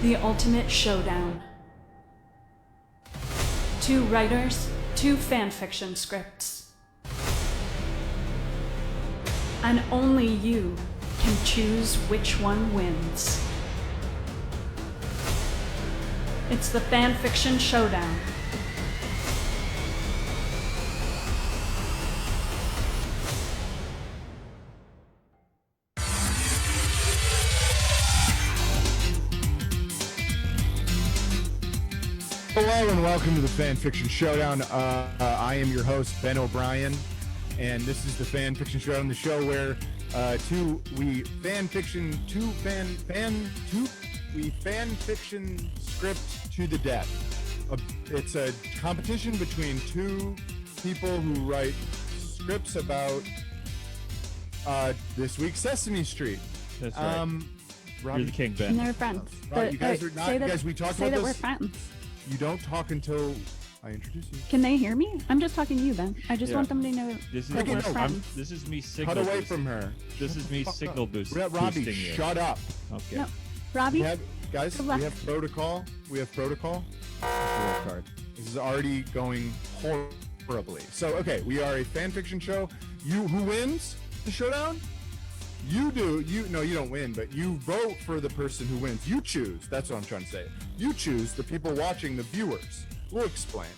The ultimate showdown. 2 writers, 2 fanfiction scripts. And only you can choose which one wins. It's the Fanfiction Showdown. Hello and welcome to the Fanfiction Showdown. I am your host, Ben O'Brien, and this is the Fanfiction Showdown, the show where we fanfiction script to the death. It's a competition between 2 people who write scripts about this week's Sesame Street. That's right. You're the king, Ben. And they're friends. Robbie, you guys are not. You guys, we talked about that this. We're friends. You don't talk until I introduce you. Can they hear me? I'm just talking to you, Ben. I just want them to know This that we're is friends. this is me signal. Cut away boosting. from her. This is me signal boosting. Robbie, boosting you. shut up. Okay. No, Robbie. Guys, Good we luck. have protocol. Card. This is already going horribly. So, okay, we are a fan fiction show. Who wins the showdown? You do. You don't win, but you vote for the person who wins. You choose. That's what I'm trying to say. You choose the people watching, the viewers. We'll explain.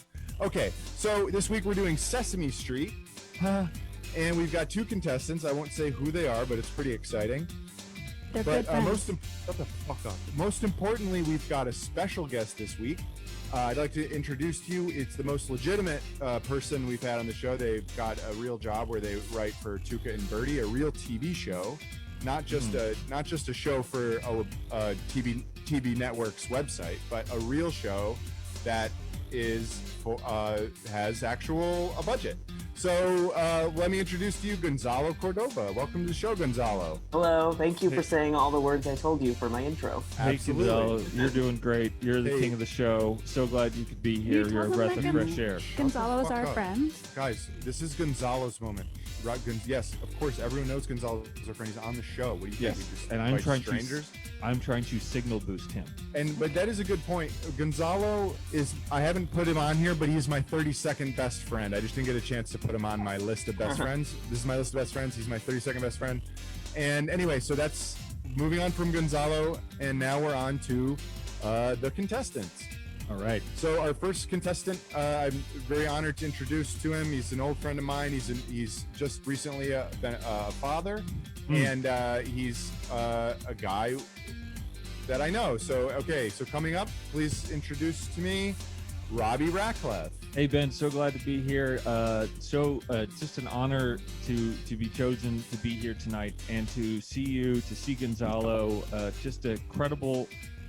Okay, so this week we're doing Sesame Street, and we've got 2 contestants. I won't say who they are, but it's pretty exciting. They're But good friends. shut the fuck up. Most importantly, we've got a special guest this week. I'd like to introduce to you. It's the most legitimate person we've had on the show. They've got a real job where they write for Tuca and Birdie, a real TV show, not just a show for a TV network's website, but a real show that has a budget. So let me introduce to you Gonzalo Cordova. Welcome to the show, Gonzalo. Hello, thank you for saying all the words I told you for my intro. Hey, Absolutely. Gonzalo, you're doing great. You're the king of the show. So glad you could be here. You're a breath of fresh air. Gonzalo's Shut the our fuck up. friend. Guys, this is Gonzalo's moment. Yes, of course, everyone knows Gonzalo's our friend. He's on the show. What do you Yes, think? We just and invite strangers? I'm trying to signal boost him. But that is a good point. Gonzalo I haven't put him on here, but he's my 32nd best friend. I just didn't get a chance to put him on my list of best friends. This is my list of best friends. He's my 32nd best friend. And anyway, so that's moving on from Gonzalo, and now we're on to the contestants. All right. So our first contestant, I'm very honored to introduce to him. He's an old friend of mine. He's just recently been a father, and he's a guy that I know. So coming up, please introduce to me Robbie Ratcliffe. Hey, Ben. So glad to be here. Just an honor to be chosen to be here tonight and to see Gonzalo. Just a credible.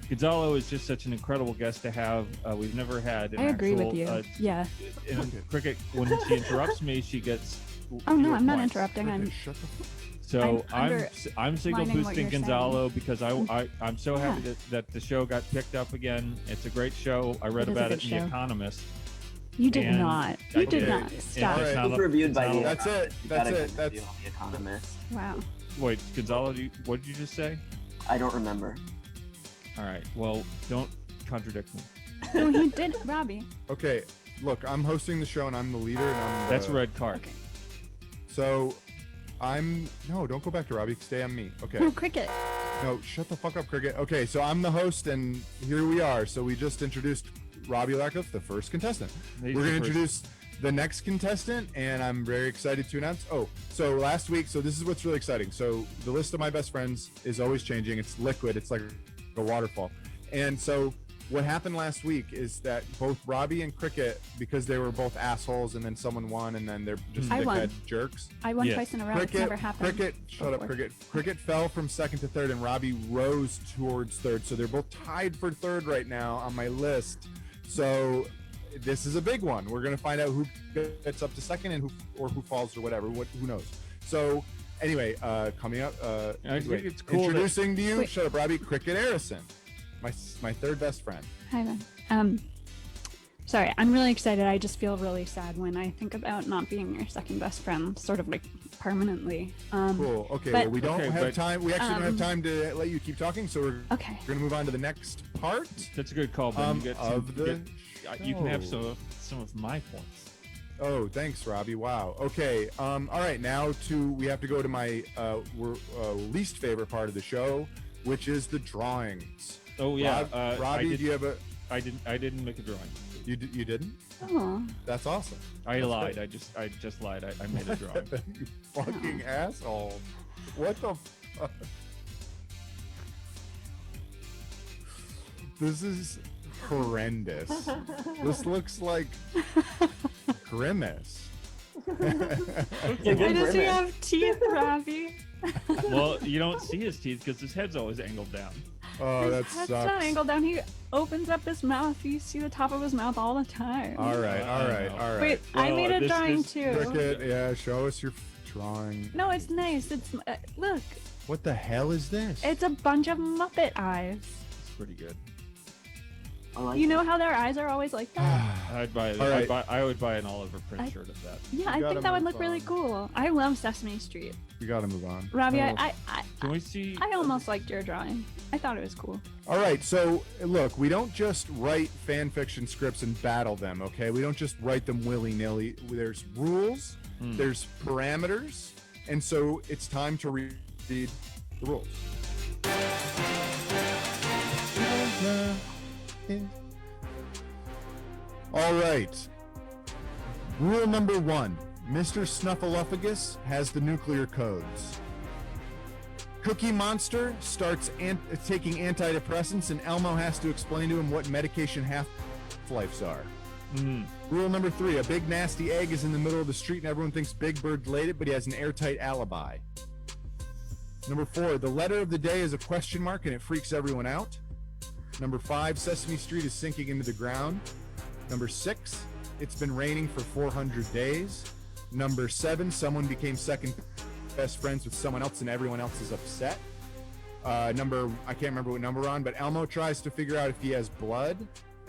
Gonzalo is just such an incredible guest to have. We've never had. I agree with you. Yeah. In Cricket, when she interrupts me, she gets. Oh no, I'm not points. interrupting. Shut the fuck up. So I'm I'm signal underlining what boosting you're Gonzalo because I'm so Yeah. happy that the show got picked up again. It's a great show. I read It is a about good it in The show. Economist. You did And not. I You did did. not. Stop. All right. It's It's reviewed by the That's it. You That's gotta it. go review on The Economist. Wow. Wait, Gonzalo, what did you just say? I don't remember. All right. Well, don't contradict me. No, he did, Robbie. Okay, look, I'm hosting the show and I'm the leader. And That's a red card. Okay. So no, don't go back to Robbie. Stay on me. Okay. No, Cricket. No, shut the fuck up, Cricket. Okay, so I'm the host, and here we are. So we just introduced Robbie Ratcliffe, the first contestant. He's We're the going to first. introduce the next contestant, and I'm very excited to announce. So last week, so this is what's really exciting. So the list of my best friends is always changing. It's liquid. It's like a waterfall. And so what happened last week is that both Robbie and Cricket, because they were both assholes, and then someone won, and then they're just I won. dickhead jerks. I won Yeah. twice in a row. It's never happened. Cricket, shut up, before. Cricket. Cricket fell from second to third, and Robbie rose towards third. So they're both tied for third right now on my list. So this is a big one. We're gonna find out who gets up to second and who falls or whatever. Who knows? So anyway, coming up. I think it's cool Introducing to you, Wait. shut up, Robbie. Cricket Harrison, my third best friend. Hi, Ben. Sorry, I'm really excited. I just feel really sad when I think about not being your second best friend, sort of like permanently. Cool. Okay, but- well, we don't Okay, have but- time. We actually don't have time to let you keep talking, so we're Okay. going to move on to the next part. That's a good call, Ben. You get to of the you can have show. some of my points. Oh, thanks, Robbie. Wow. Okay. All right. Now we have to go to my least favorite part of the show, which is the drawings. Oh yeah, Robbie, do you have a? I didn't make a drawing. You didn't? Oh. That's awesome. I That's lied. good. I just lied. I made a drawing. You fucking asshole. What the fuck? This is horrendous. This looks like Grimace. It's a good Why does he grimace. have teeth, Robbie? Well, you don't see his teeth because his head's always angled down. Oh, that His head's sucks. not angled down. He opens up his mouth. You see the top of his mouth all the time. All right. Wait, I Well, made a this- drawing this- too. Cricket, yeah, show us your drawing. No, it's nice. It's look. What the hell is this? It's a bunch of Muppet eyes. It's pretty good. I like You it. know how their eyes are always like that? I'd buy. All right. I would buy an Oliver Print I- shirt of that. Yeah, I gotta think that would move look really on. cool. I love Sesame Street. We gotta move on. Robbie, Oh. I Can we see? I almost liked your drawing. I thought it was cool. All right, so look, we don't just write fan fiction scripts and battle them, okay? We don't just write them willy-nilly. There's rules, there's parameters, and so it's time to read the rules. All right. Rule number 1. Mr. Snuffleupagus has the nuclear codes. Cookie Monster starts taking antidepressants, and Elmo has to explain to him what medication half-lives are. Rule number 3, a big nasty egg is in the middle of the street and everyone thinks Big Bird laid it, but he has an airtight alibi. Number 4, the letter of the day is a question mark and it freaks everyone out. Number 5, Sesame Street is sinking into the ground. Number 6, it's been raining for 400 days. Number 7, someone became second best friends with someone else and everyone else is upset. I can't remember what number we're on, but Elmo tries to figure out if he has blood.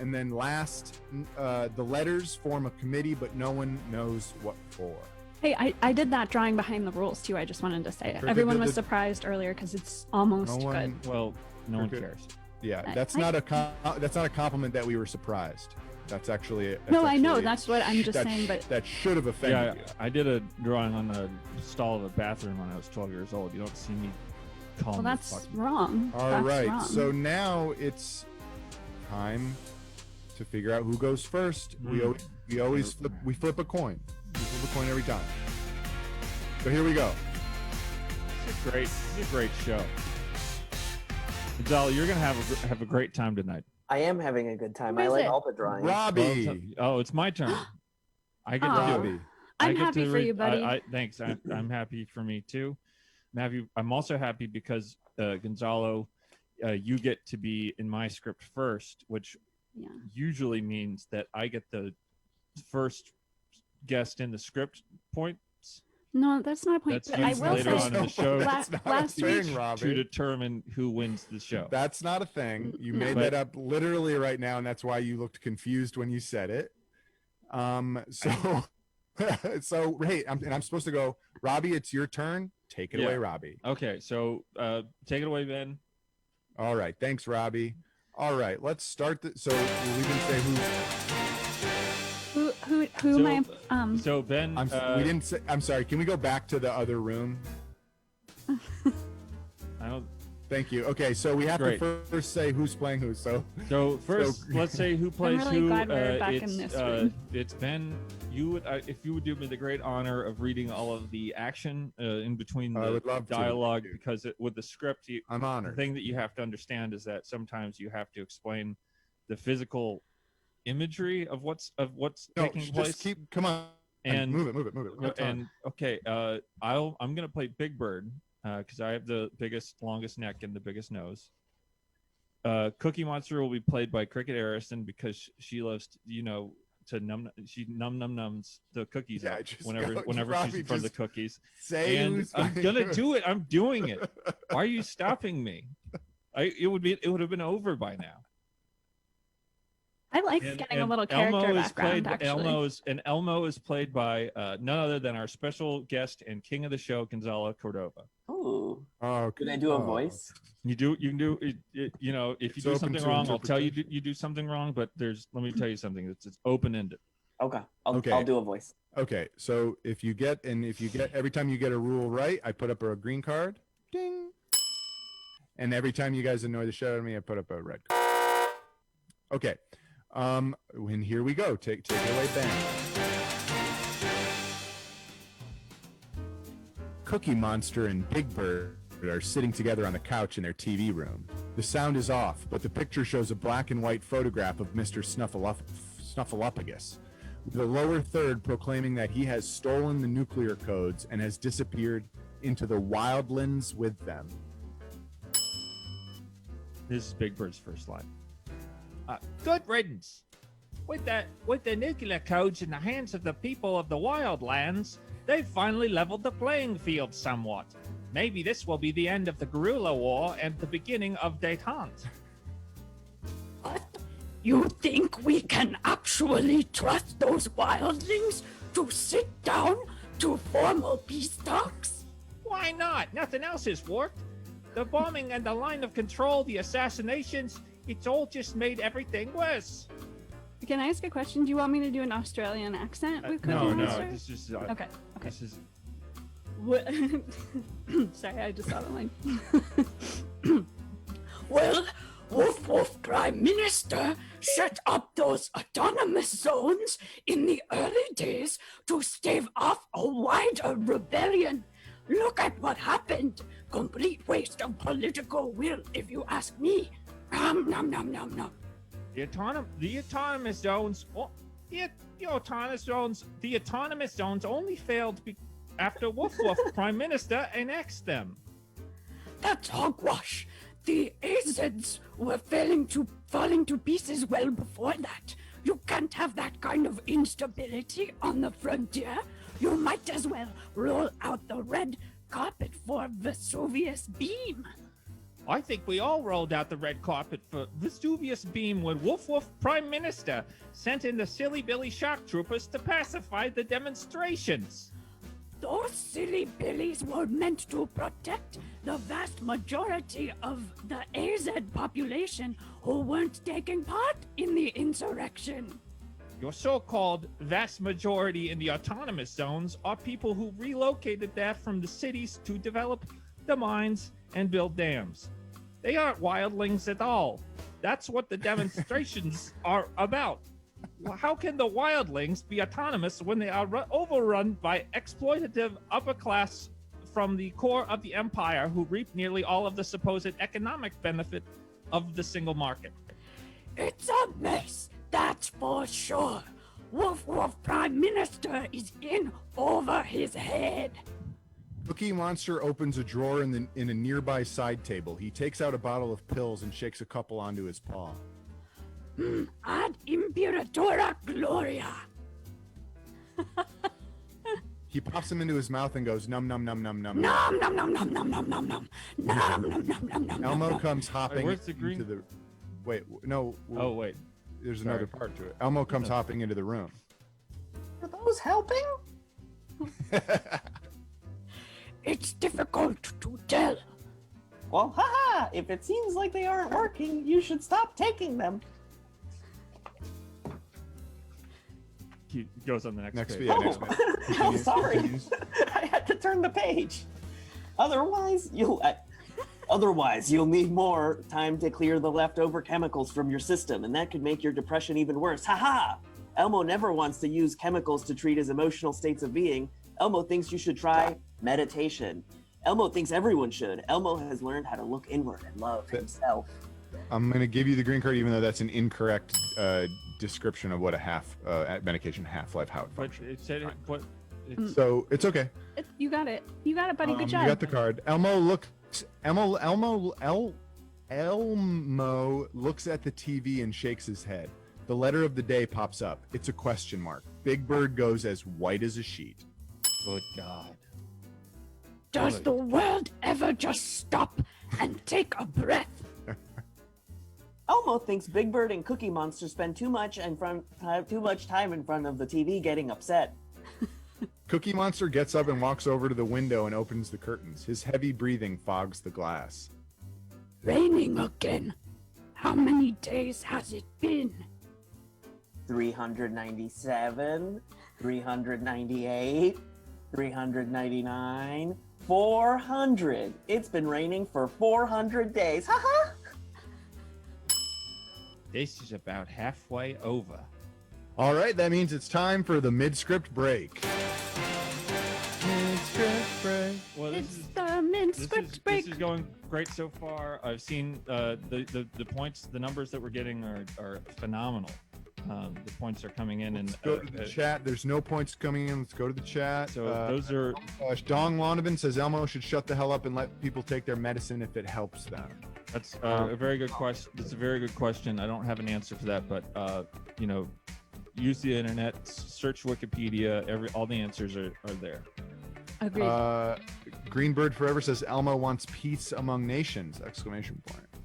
And then last, the letters form a committee, but no one knows what for. Hey, I did that drawing behind the rules too. I just wanted to say it. Cricket Everyone did was the- surprised earlier because it's almost No one- good. Well, no one Cricket. cares. Yeah, I- that's not a compliment that we were surprised. That's actually No, I know, actually- that's what I'm just saying, but- that should have offended Yeah, you. I did a drawing on the stall of a bathroom when I was 12 years old. You don't see me calling Well, the that's fucking- wrong. All That's right, wrong. so now it's time to figure out who goes first. We always flip a coin. We flip a coin every time. So here we go. This is a great show. Gonzalo, you're gonna have a great time tonight. I am having a good time. Who I is like it? all the drawings. Robbie. Oh, it's my turn. I get to Aw. do it. Robbie. I I'm get happy to for you, buddy. Thanks. I'm happy for me too. I'm also happy because Gonzalo, you get to be in my script first, which Yeah. usually means that I get the first guest in the script points No, that's not a point. That's But I used will later say, on in the show. That's not last a thing, week- Robbie. to determine who wins the show. That's not a thing. You No. made But- that up literally right now, and that's why you looked confused when you said it. So, so hey, I'm supposed to go. Robbie, it's your turn. Take it Yeah. away, Robbie. Okay, so take it away, Ben. All right, thanks, Robbie. All right, let's start. So we can say who am I? So Ben, we didn't say. I'm sorry. Can we go back to the other room? I don't. Thank you. Okay, so we have Great. to first say who's playing who. So So first, let's say who plays really who. glad we're back in it's, this room. It's Ben. You would, if you would do me the great honor of reading all of the action in between I the would love to, dialogue, dude. because with the script, I'm the honored. thing that you have to understand is that sometimes you have to explain the physical imagery of what's No, taking just place. keep. Come on. and move it. We got time. and okay, I'm gonna play Big Bird because I have the biggest, longest neck and the biggest nose. Cookie Monster will be played by Cricket Harrison because she loves to nums the cookies Yeah, up just whenever go- whenever Robbie, she's in front of the just cookies. Say And who's I'm playing gonna who. do it. I'm doing it. Why are you stopping me? It would have been over by now. I like getting a little character background, actually. Elmo is played by none other than our special guest and king of the show, Gonzalo Cordova. Oh. Oh, Could I do a voice? You can do it, you know, if you do something wrong, I'll tell you you do something wrong, but let me tell you something. It's open-ended. Okay. I'll do a voice. Okay. So if you get every time you get a rule right, I put up a green card. Ding. And every time you guys annoy the shit out of me, I put up a red card. Okay. And here we go. Take it away, Ben. Cookie Monster and Big Bird are sitting together on the couch in their TV room. The sound is off, but the picture shows a black and white photograph of Mr. Snuffleupagus, with the lower third proclaiming that he has stolen the nuclear codes and has disappeared into the wildlands with them. This is Big Bird's first line. Good riddance. With the nuclear codes in the hands of the people of the wildlands, they've finally leveled the playing field somewhat. Maybe this will be the end of the guerrilla war and the beginning of détente. What? You think we can actually trust those wildlings to sit down to formal peace talks? Why not? Nothing else has worked. The bombing and the line of control, the assassinations, it's all just made everything worse. Can I ask a question? Do you want me to do an Australian accent with Cookie No, Monster? this is Okay. This is Sorry, I just saw the line. Well, Woof Woof Prime Minister set up those autonomous zones in the early days to stave off a wider rebellion. Look at what happened. Complete waste of political will, if you ask me. Nom nom nom nom nom. the autonomous zones. The autonomous zones only failed after Woof Woof Prime Minister annexed them. That's hogwash. The AZs were falling to pieces well before that. You can't have that kind of instability on the frontier. You might as well roll out the red carpet for Vesuvius Beam. I think we all rolled out the red carpet for Vesuvius Beam when Woof Woof Prime Minister sent in the Silly Billy Shock Troopers to pacify the demonstrations. Those silly billies were meant to protect the vast majority of the AZ population who weren't taking part in the insurrection. Your so-called vast majority in the autonomous zones are people who relocated there from the cities to develop the mines and build dams. They aren't wildlings at all. That's what the demonstrations are about. How can the wildlings be autonomous when they are overrun by exploitative upper class from the core of the empire who reap nearly all of the supposed economic benefit of the single market? It's a mess, that's for sure. Woof Woof Prime Minister is in over his head. Cookie Monster opens a drawer in a nearby side table. He takes out a bottle of pills and shakes a couple onto his paw. Ad Imperatora Gloria. He pops them into his mouth and goes num num num num num. Nom nom nom nom nom nom nom nom. Nom nom nom nom nom. Elmo comes hopping where's the green? into the. Wait, no. Oh wait, There's another part to it. Elmo comes hopping into the room. Are those helping? It's difficult to tell. Well, haha! If it seems like they aren't working, you should stop taking them. he goes on the next page. Yeah, next minute. I'm sorry. I had to turn the page. Otherwise, you'll need more time to clear the leftover chemicals from your system, and that could make your depression even worse. Haha! Elmo never wants to use chemicals to treat his emotional states of being. Elmo thinks you should try meditation. Elmo thinks everyone should. Elmo has learned how to look inward and love himself. I'm going to give you the green card, even though that's an incorrect description of what a medication half-life, how it But functions. it said it. But it's, So it's okay. You got it. You got it, buddy. Good job. You got the card. Elmo looks at the TV and shakes his head. The letter of the day pops up. It's a question mark. Big Bird goes as white as a sheet. good God. Does the world ever just stop and take a breath? Elmo thinks Big Bird and Cookie Monster spend too much time in front of the TV getting upset. Cookie Monster gets up and walks over to the window and opens the curtains. His heavy breathing fogs the glass. Raining again. How many days has it been? 397, 398, 399, 400. It's been raining for 400 days. Haha. This is about halfway over. All right, that means it's time for the mid-script break. Mid-script break. Well, It's the mid-script break. This is going great so far. I've seen the points, the numbers that we're getting are phenomenal. The points are coming in, Let's and go to the chat. There's no points coming in. Let's go to the chat. so those are Dong Lonovan says Elmo should shut the hell up and let people take their medicine if it helps them. that's a very good question. It's a very good question. I don't have an answer for that, but use the internet, search Wikipedia. All the answers are there. Agreed. Greenbird Forever says Elmo wants peace among nations! !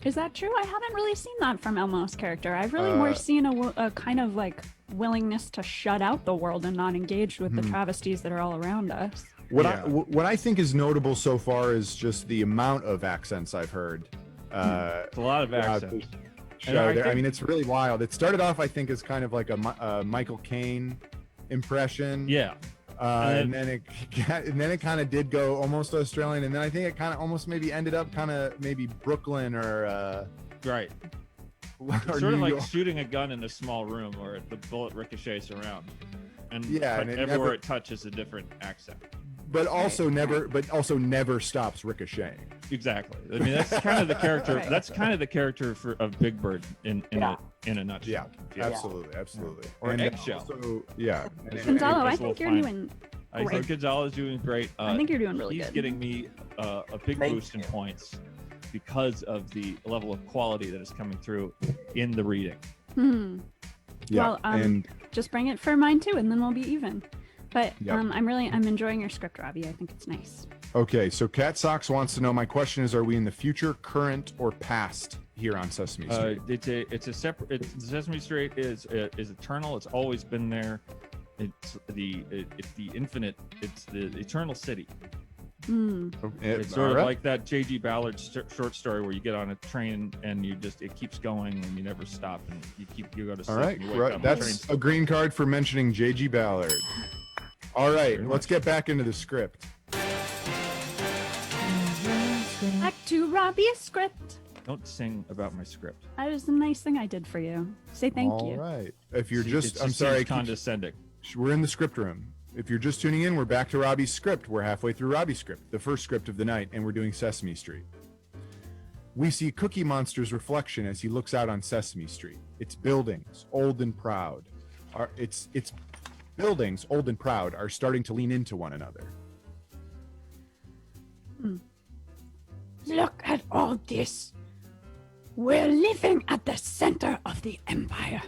Is that true? I haven't really seen that from Elmo's character. I've really more seen a kind of like willingness to shut out the world and not engage with the travesties that are all around us. What I think is notable so far is just the amount of accents I've heard. It's a lot of accents. I mean, it's really wild. It started off, I think, as kind of like a Michael Caine impression. Yeah. And then it kind of did go almost Australian, and then I think it kind of almost maybe ended up kind of maybe Brooklyn or Right. or Sort New of like York. shooting a gun in a small room where the bullet ricochets around, and and it everywhere never- it touches a different accent. but also never stops ricocheting. Exactly. I mean, that's kind of the character. Right. That's kind of the character of Big Bird in a nutshell. Yeah, absolutely. Or And Eggshell. Also, yeah. Gonzalo, I We'll think you're find- doing I think great. Gonzalo's doing great. I think you're doing really he's good. getting me a big Thank boost in you. points because of the level of quality that is coming through in the reading. Yeah, Well, and just bring it for mine too, and then we'll be even. But Yep. I'm enjoying your script, Robbie. I think it's nice. okay. So Cat Socks wants to know. My question is: are we in the future, current, or past here on Sesame Street? It's a separate. Sesame Street is eternal. It's always been there. It's the infinite. It's the eternal city. It's sort of like that J.G. Ballard short story where you get on a train and it keeps going and you never stop and you go to sleep. All right, and you wake right. up, That's the a green card for mentioning J.G. Ballard. All right, Very let's much. get back into the script. Back to Robbie's script. Don't sing about my script. That was a nice thing I did for you. Say thank All you. right. If you're It just, I'm sorry, I seems keep- condescending. we're in the script room. If you're just tuning in, we're back to Robbie's script. We're halfway through Robbie's script, the first script of the night, and we're doing Sesame Street. We see Cookie Monster's reflection as he looks out on Sesame Street. Its buildings, old and proud, its buildings, old and proud, are starting to lean into one another. Look at all this. We're living at the center of the empire,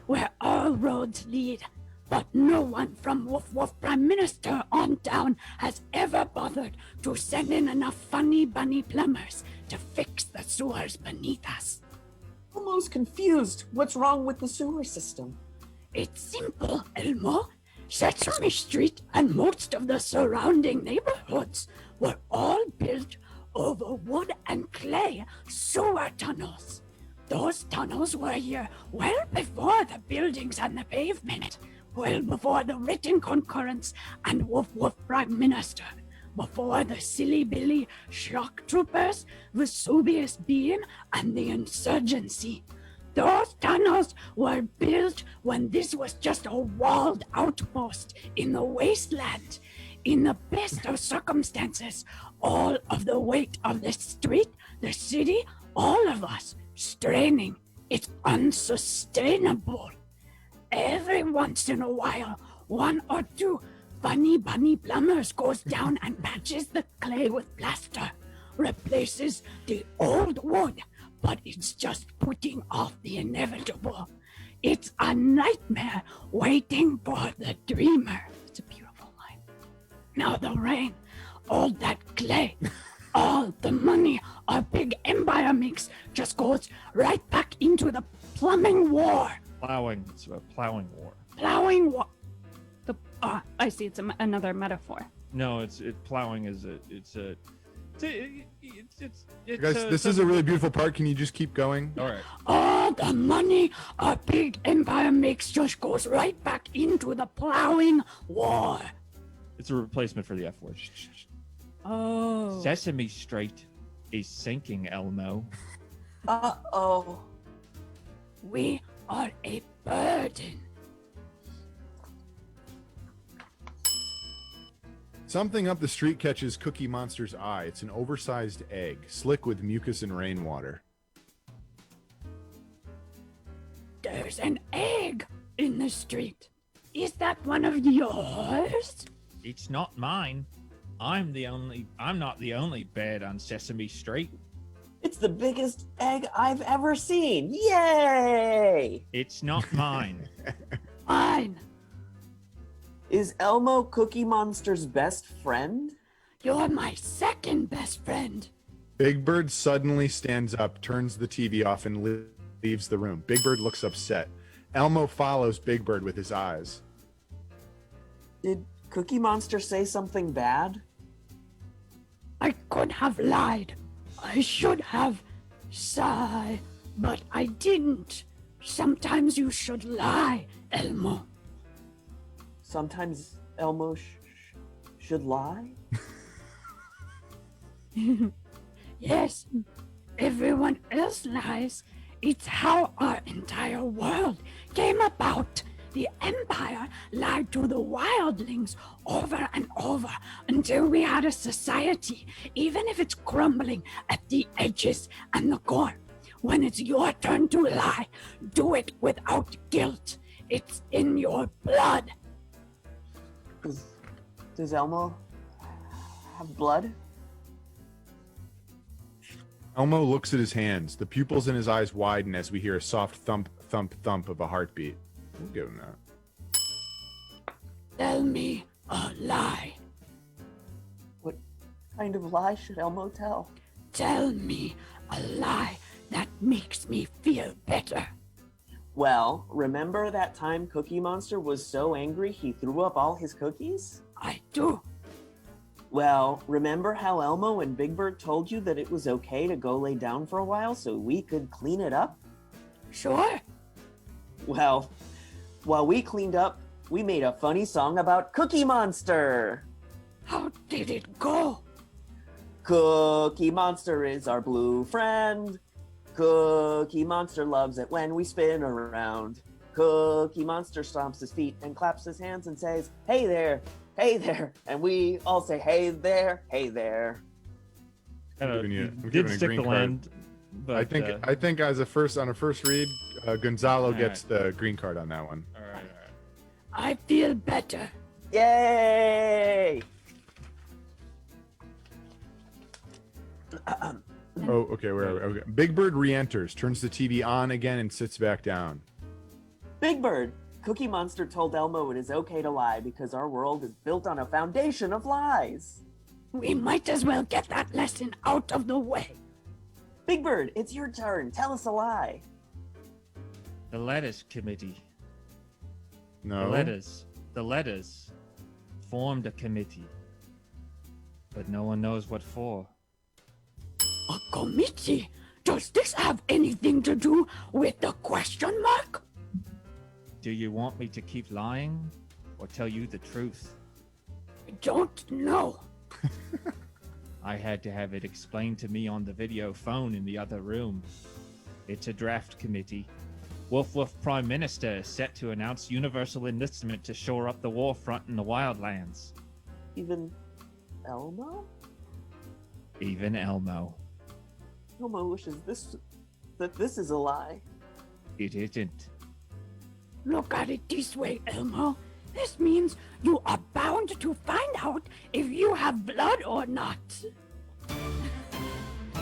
where all roads lead. But no one from Woof Woof Prime Minister on down has ever bothered to send in enough funny bunny plumbers to fix the sewers beneath us. Almost confused. What's wrong with the sewer system? It's simple, Elmo. Sesame Street and most of the surrounding neighborhoods were all built over wood and clay sewer tunnels. Those tunnels were here well before the buildings and the pavement, well before the written concurrence and Woof Woof Prime Minister, before the Silly Billy shock troopers, Vesuvius Bean, and the insurgency. Those tunnels were built when this was just a walled outpost in the wasteland. In the best of circumstances, all of the weight of the street, the city, all of us straining. It's unsustainable. Every once in a while, one or two funny bunny plumbers goes down and patches the clay with plaster, replaces the old wood, but it's just putting off the inevitable. It's a nightmare waiting for the dreamer. It's a beautiful line. Now the rain, all that clay, All the money our big empire makes just goes right back into the plumbing war. Plowing. It's a plowing war. Plowing war. I see. It's another metaphor. No, plowing is Guys, this is a really beautiful part. Can you just keep going? all right. All the money our big empire makes just goes right back into the plowing war. It's a replacement for the F word. Oh. Sesame Street is sinking, Elmo. Uh-oh. We are a burden. Something up the street catches Cookie Monster's eye. It's an oversized egg, slick with mucus and rainwater. There's an egg in the street. Is that one of yours? It's not mine. I'm not the only bird on Sesame Street. It's the biggest egg I've ever seen. Yay! It's not mine. Mine. Is Elmo Cookie Monster's best friend? You're my second best friend. Big Bird suddenly stands up, turns the TV off, and leaves the room. Big Bird looks upset. Elmo follows Big Bird with his eyes. Did Cookie Monster say something bad? I could have lied. I should have, sigh, but I didn't. Sometimes you should lie, Elmo. Sometimes Elmo should lie? Yes, everyone else lies. It's how our entire world came about. The Empire lied to the wildlings over and over until we had a society, even if it's crumbling at the edges and the core. When it's your turn to lie, do it without guilt. It's in your blood. Does Elmo have blood? Elmo looks at his hands. The pupils in his eyes widen as we hear a soft thump, thump, thump of a heartbeat. We'll give him that. Tell me a lie. What kind of lie should Elmo tell? Tell me a lie that makes me feel better. Well, remember that time Cookie Monster was so angry he threw up all his cookies? I do. Well, remember how Elmo and Big Bird told you that it was okay to go lay down for a while so we could clean it up? Sure. Well, while we cleaned up, we made a funny song about Cookie Monster. How did it go? Cookie Monster is our blue friend. Cookie Monster loves it when we spin around. Cookie Monster stomps his feet and claps his hands and says, "Hey there, hey there." And we all say, "Hey there, hey there." I'm giving Did a stick green the card. land, but I think as a first read, Gonzalo All gets the green card on that one. all right. I feel better. Yay! Oh, okay. Where are we? Okay. Big Bird re-enters, turns the TV on again, and sits back down. Big Bird, Cookie Monster told Elmo it is okay to lie because our world is built on a foundation of lies. We might as well get that lesson out of the way. Big Bird, it's your turn. Tell us a lie. The Letters Committee. No. The letters formed a committee, but no one knows what for. A committee? Does this have anything to do with the question mark? Do you want me to keep lying or tell you the truth? I don't know. I had to have it explained to me on the video phone in the other room. It's a draft committee. Wolf Wolf Prime Minister is set to announce universal enlistment to shore up the war front in the wildlands. Even Elmo? Even Elmo. Elmo wishes that this is a lie. It isn't. Look at it this way, Elmo. This means you are bound to find out if you have blood or not.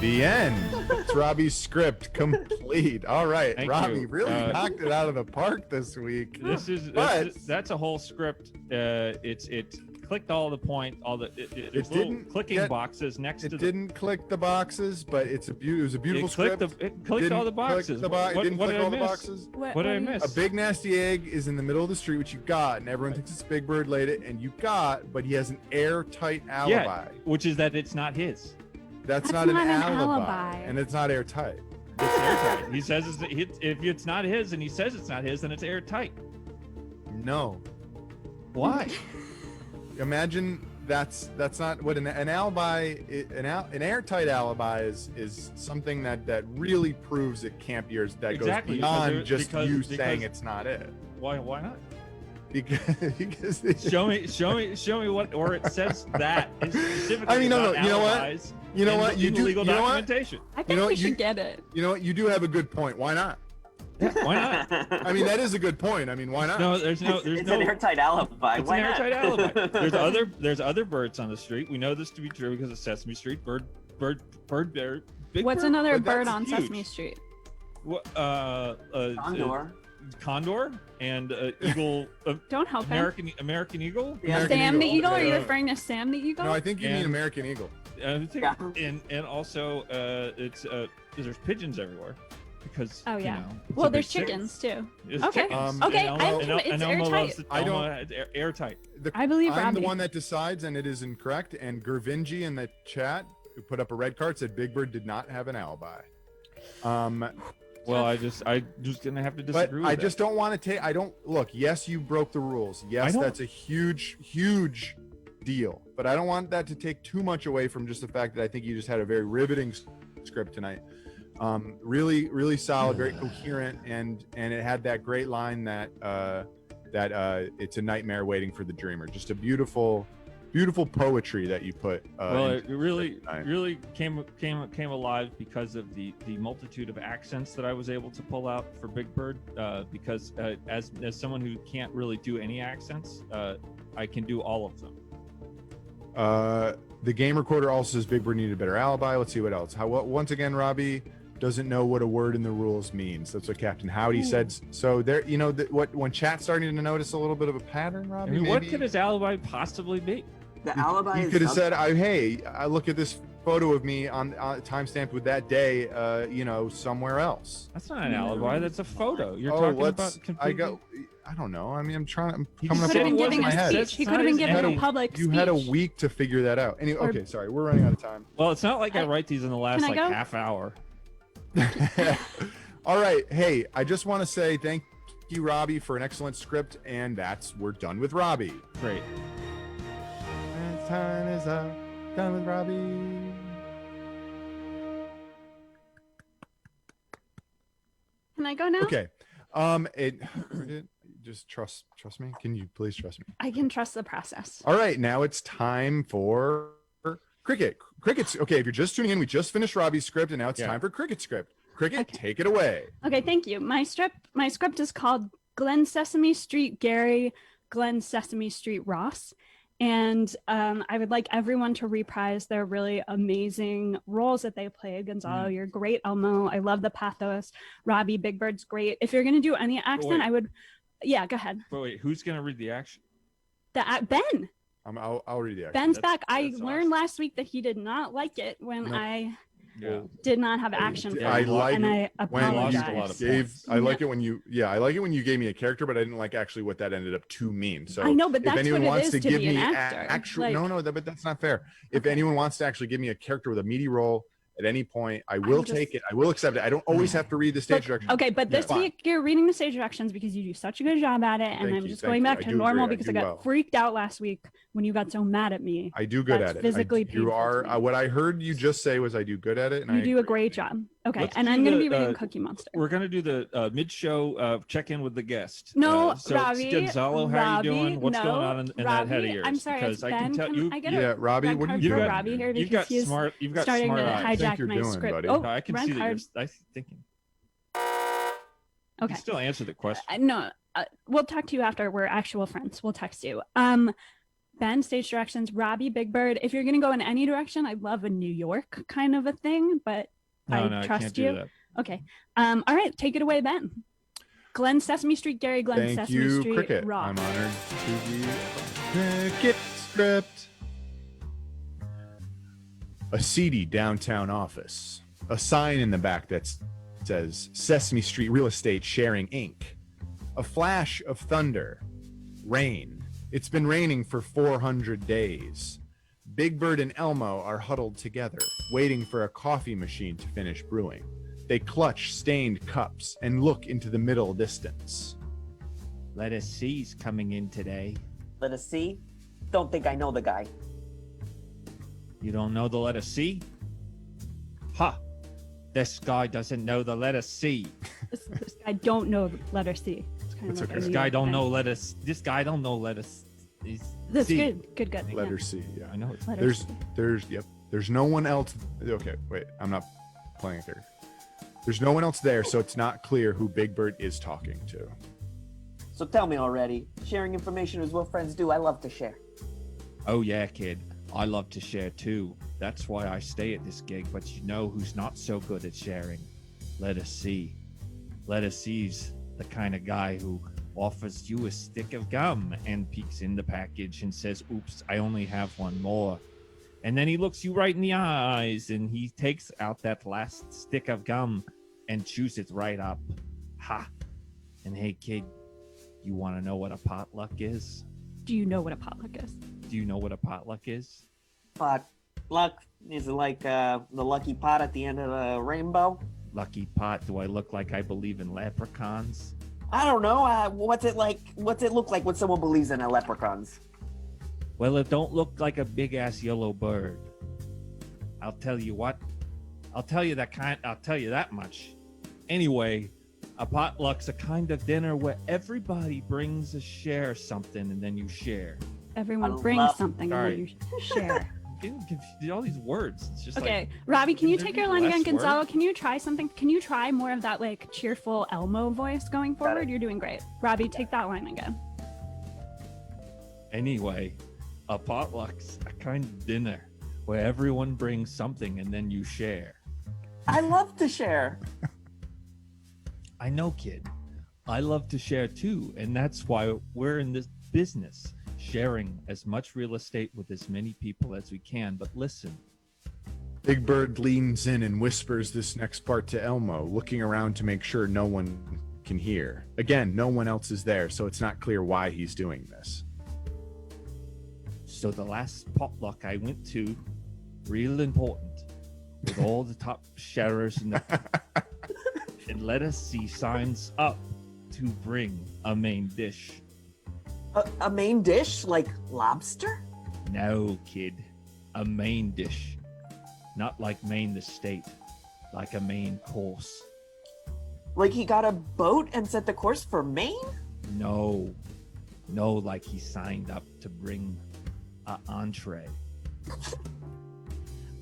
The end. It's Robbie's script complete. All right, Thank Robbie you. really knocked it out of the park this week. That's a whole script. It clicked all the there's little didn't clicking get- boxes next to It didn't click the boxes, but it was a beautiful script. it clicked all the boxes. It What didn't did click I all the miss? boxes. What did I do you- miss? A big nasty egg is in the middle of the street, which you got, and everyone thinks it's Big Bird laid it, and you got, but he has an airtight alibi. Yeah, which is that it's not his. That's That's not an not an alibi, alibi. and it's not airtight. It's airtight. He says if it's not his, and he says it's not his, then it's airtight. No. Why? Imagine that's not what an alibi. An airtight alibi is something that really proves it can't be yours. That Exactly, goes beyond because just you because- saying it's not it. Why not? Because Show me what, or it says that is specifically I mean, no, about you know what? alibis You know in what? You do. legal You know what? documentation. I think You know we what, should you- get it. You know what? You do have a good point. Why not? Why not? I mean, that is a good point. I mean, why not? No, there's no. It's an airtight alibi. It's Why an not? airtight alibi. There's other birds on the street. We know this to be true because of Sesame Street. Big What's bird? another But bird that's on huge. Sesame Street? What, Condor. Condor and eagle. Don't help him. American eagle. Yeah. American Sam the eagle? Are you Yeah. referring to Sam the eagle? No, I think you mean And- American Eagle. Yeah. And also it's there's pigeons everywhere because Oh, yeah. you know, it's Well, a there's big city. chickens too. There's Okay. chickens. Okay, And Elmo- I'm and convinced and it's Elmo airtight. loves I don't- Elmo, it's airtight. I believe I'm Robbie. the one that decides, and it is incorrect. And Gervinji in the chat, who put up a red card, said Big Bird did not have an alibi. Well, I just gonna have to But disagree with I that. just don't want to take. I don't look. Yes, you broke the rules. Yes, don't- that's a huge deal. But I don't want that to take too much away from just the fact that I think you just had a very riveting script tonight. Really solid, very coherent, and it had that great line that it's a nightmare waiting for the dreamer. Just a beautiful poetry that you put. Well, it into really tonight. came alive because of the multitude of accents that I was able to pull out for Big Bird. Because as someone who can't really do any accents, I can do all of them. The game recorder also says Big Bird needed a better alibi. Let's see what else. Once again, Robbie doesn't know what a word in the rules means. That's what Captain Howdy said. So there, when chat's starting to notice a little bit of a pattern, I Robbie. mean, what maybe could his alibi possibly be? The alibi you is could have up- said, I look at this photo of me on timestamped with that day, somewhere else. That's not an alibi. That's a photo. You're Oh, talking let's. about. I don't know. I mean, I'm coming He up could with have been words giving in my a head. speech. He That's could have been not his giving a name. public You speech. had a week to figure that out. Anyway, Or- okay, sorry, we're running out of time. Well, it's not like I write these in the last I like go? half hour. All right. Hey, I just want to say thank you, Robbie, for an excellent script, and we're done with Robbie. Great. And time is up. Done with Robbie. Can I go now? Okay. Just trust me. Can you please trust me? I can trust the process. All right, now it's time for Cricket. Cricket's okay. If you're just tuning in, we just finished Robbie's script, and now it's Yeah. time for Cricket script. Cricket, Okay. take it away. Okay, thank you. My script is called Glenn Sesame Street Gary, Glenn Sesame Street Ross. And I would like everyone to reprise their really amazing roles that they played. Gonzalo, you're great. Elmo, I love the pathos. Robbie, Big Bird's great. If you're going to do any accent, wait. I would, yeah, go ahead. But wait, who's gonna read the action? Ben. I'll read the action. Ben's That's- back. I that's learned awesome. last week that he did not like it when Nope. I Yeah. did not have action. Yeah, for I it, like and I when lost apologize. a lot of gave. points. I like it when you. Yeah, I like it when you gave me a character, but I didn't like actually what that ended up to mean. So I know, but if that's anyone what it wants is to to give be an me actor. actual, Like- no, but that's not fair. If Okay. anyone wants to actually give me a character with a meaty role at any point, I will just- take it. I will accept it. I don't always have to read the stage But- directions. Okay, but this Yeah. week you're reading the stage directions because you do such a good job at it, and Thank I'm you, just thank going you. back I to do normal agree. I because do I got well. freaked out last week when you got so mad at me. I do good That's at it. physically you painful are to me. what I heard you just say was I do good at it, and You I do a agree. great job. Okay, Let's and do I'm going to the, be reading uh, Cookie Monster. We're gonna do the mid-show check-in with the guest. No, so Robbie. Gonzalo, how are you doing? What's no, going on in that Robbie, head of yours? I'm sorry, because it's I can Ben. tell Can you. I get Yeah, a Robbie, red what are card you for doing? Robbie here You've because got he's smart. You've got starting smart to eyes. hijack you're my doing, script. buddy. Oh, No, I can red see that card. you're thinking. Okay. You still answer the question. No, we'll talk to you after. We're actual friends. We'll text you. Ben, stage directions. Robbie, Big Bird. If you're gonna go in any direction, I love a New York kind of a thing, but No, I no, I trust can't do you. that. Okay. All right, take it away, Ben. Glenn Sesame Street Gary, Glenn Thank Sesame you, Street Cricket. Ross. I'm honored to be Cricket. Script. A seedy downtown office. A sign in the back that says Sesame Street Real Estate Sharing Inc. A flash of thunder. Rain. It's been raining for 400 days. Big Bird and Elmo are huddled together, waiting for a coffee machine to finish brewing. They clutch stained cups and look into the middle distance. Let us see's coming in today. Let us see. Don't think I know the guy. You don't know the letter C? Ha! This guy doesn't know the letter C. This guy don't know the letter C. It's kind It's of like okay. a This New guy York don't thing. know letter. This guy don't know letter. That's C. good. Letter Yeah. C, yeah. I know it's Letter C. There's no one else. Okay, wait, I'm not playing it there. There's no one else there, so it's not clear who Big Bird is talking to. So tell me already. Sharing information is what friends do. I love to share. Oh yeah, kid. I love to share too. That's why I stay at this gig. But you know who's not so good at sharing? Letter C. Letter C's the kind of guy who offers you a stick of gum and peeks in the package and says, "Oops, I only have one more." And then he looks you right in the eyes and he takes out that last stick of gum and chews it right up. Ha! And hey, kid, you want to know what a potluck is? Do you know what a potluck is? Do you know what a potluck is? Pot luck is it like the lucky pot at the end of the rainbow? Lucky pot, do I look like I believe in leprechauns? I don't know. What's it like? What's it look like when someone believes in a leprechauns? Well, it don't look like a big ass yellow bird. I'll tell you what. I'll tell you that much. Anyway, a potluck's a kind of dinner where everybody brings a share something and then you share. Everyone I brings love- something and then you share. Getting confused, all these words. It's just Okay, like, Robbie, can you there take be your line less again? Gonzalo, word? can you try something? Can you try more of that like cheerful Elmo voice going forward? You're doing great. Robbie, take that line again. Anyway, a potluck's a kind of dinner where everyone brings something and then you share. I love to share. I know, kid. I love to share too, and that's why we're in this business, sharing as much real estate with as many people as we can. But listen, Big Bird leans in and whispers this next part to Elmo, looking around to make sure no one can hear. Again, no one else is there, so it's not clear why he's doing this. so the last potluck I went to, real important, with all the top sharers in the and let us see signs up to bring a main dish. A main dish like lobster? No, kid, a main dish. Not like Maine the state, like a main course. Like he got a boat and set the course for Maine? No, like he signed up to bring a entree.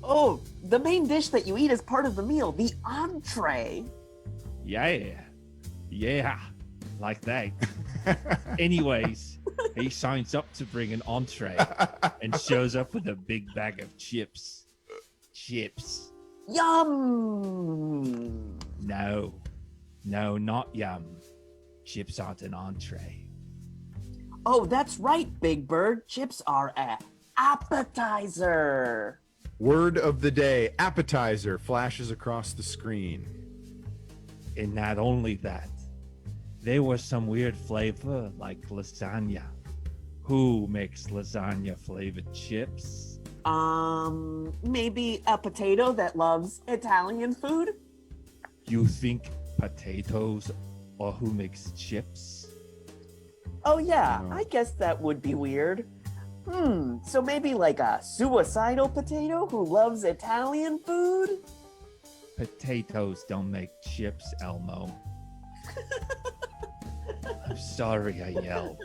Oh, the main dish that you eat as part of the meal, the entree. Yeah, like that. Anyways, he signs up to bring an entree and shows up with a big bag of chips. Yum! No, not yum. Chips aren't an entree. Oh, that's right, Big Bird. Chips are an appetizer. Word of the day, appetizer, flashes across the screen. And not only that, there was some weird flavor like lasagna. Who makes lasagna flavored chips? Maybe a potato that loves Italian food? You think potatoes or who makes chips? Oh yeah, No. I guess that would be weird. So maybe like a suicidal potato who loves Italian food? Potatoes don't make chips, Elmo. I'm sorry I yelled.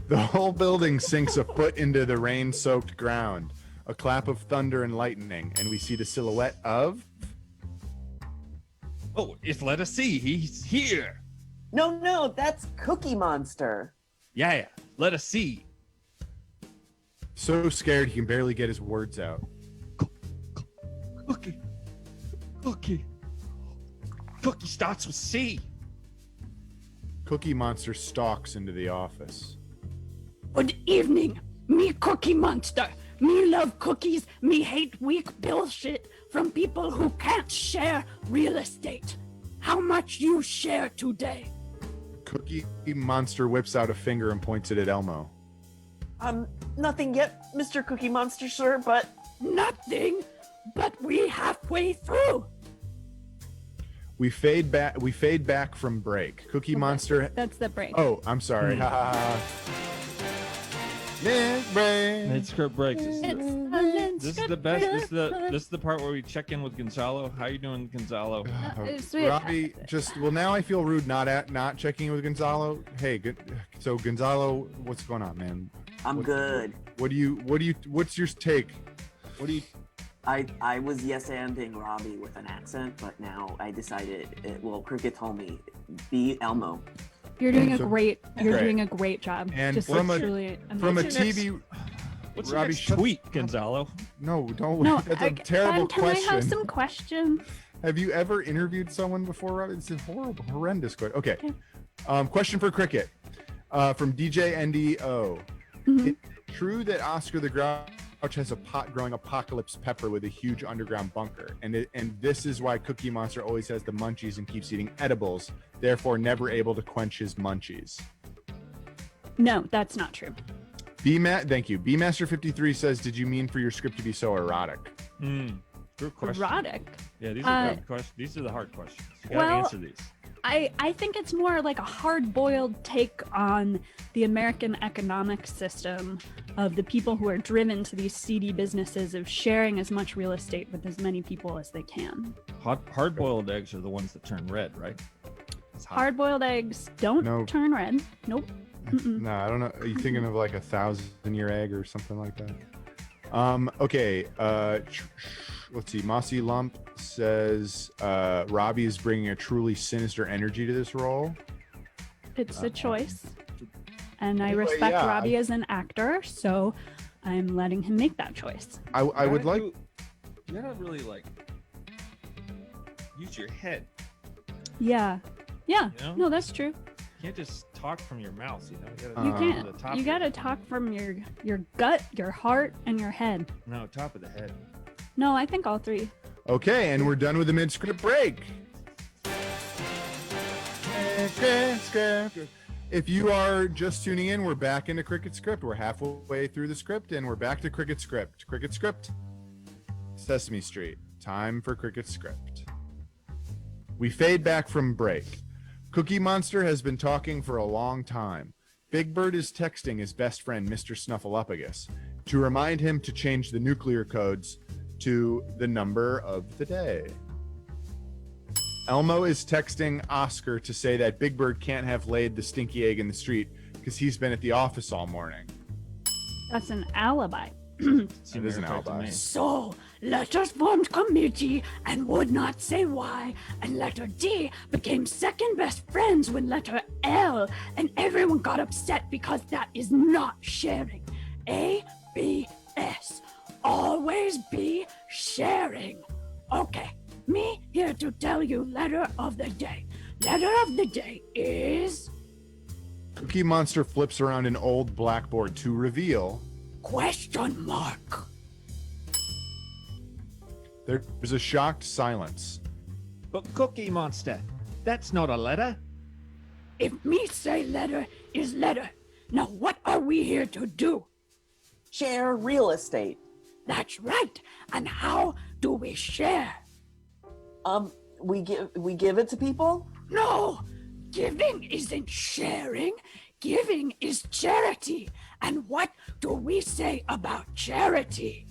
The whole building sinks a foot into the rain-soaked ground. A clap of thunder and lightning, and we see the silhouette of... Oh, it's let us see. He's here. No, that's Cookie Monster. Yeah, let us see. So scared he can barely get his words out. Cookie starts with C. Cookie Monster stalks into the office. Good evening. Me Cookie Monster. Me love cookies. Me hate weak bullshit from people who can't share real estate. How much you share today? Cookie Monster whips out a finger and points it at Elmo. Nothing yet, Mr. Cookie Monster, sir, but Nothing, but we halfway through. We fade back from break. Cookie Monster. That's the break. Oh, I'm sorry. Ha ha ha. Mid-break. Mid-script breaks. This is the best. This is the part where we check in with Gonzalo. How you doing, Gonzalo? Sweet. Robbie, now I feel rude not checking in with Gonzalo. Hey, good. So Gonzalo, what's going on, man? I'm good. What's your take? What do you? I was yes-anding Robbie with an accent, but now I decided, Cricket told me, be Elmo. You're doing Great. doing a great job. And Just from a truly from a amazing. TV. What's Robbie, your next tweet, Gonzalo? No, don't. No, That's a terrible can question. I have some questions? Have you ever interviewed someone before, Robbie? It's a horrendous question. Okay. Question for Cricket from DJ NDO. Mhm. It's true that Oscar the Grouch has a pot-growing apocalypse pepper with a huge underground bunker, and this is why Cookie Monster always has the munchies and keeps eating edibles, therefore never able to quench his munchies. No, that's not true. Thank you. B-Master53 says, did you mean for your script to be so erotic? Good question. Erotic. Yeah, these are good questions. These are the hard questions. You gotta Well, answer these. I think it's more like a hard-boiled take on the American economic system of the people who are driven to these seedy businesses of sharing as much real estate with as many people as they can. Hard-boiled eggs are the ones that turn red, right? It's hot. Hard-boiled eggs don't No. turn red. Nope. Mm-mm. No, I don't know. Are you thinking of like 1,000-year egg or something like that? Okay. Let's see. Mossy Lump says Robbie is bringing a truly sinister energy to this role. It's a choice. And I Well, respect yeah, Robbie as an actor, so I'm letting him make that choice. I would like. You gotta really like use your head. Yeah. Yeah. You know? No, that's true. You can't just talk from your mouth. You know, you Uh, You gotta can't. the top You of gotta your- talk from your gut, your heart, and your head. No, top of the head. No, I think all three. Okay, and we're done with the mid-script break. If you are just tuning in, we're back into Cricket Script. We're halfway through the script, and we're back to Cricket Script. Cricket Script, Sesame Street. Time for Cricket Script. We fade back from break. Cookie Monster has been talking for a long time. Big Bird is texting his best friend, Mr. Snuffleupagus, to remind him to change the nuclear codes to the number of the day. Elmo is texting Oscar to say that Big Bird can't have laid the stinky egg in the street because he's been at the office all morning. That's an alibi. Seemed It is an airtight to alibi. me. So, letters formed committee and would not say why, and letter D became second best friends with letter L, and everyone got upset because that is not sharing. A, B, S. Always be sharing. Okay, me here to tell you letter of the day. Letter of the day is Cookie Monster flips around an old blackboard to reveal question mark. there's a shocked silence. But Cookie Monster, that's not a letter. If me say letter is letter, now what are we here to do? Share real estate. That's right. And how do we share? We give it to people? No, giving isn't sharing. Giving is charity. And what do we say about charity?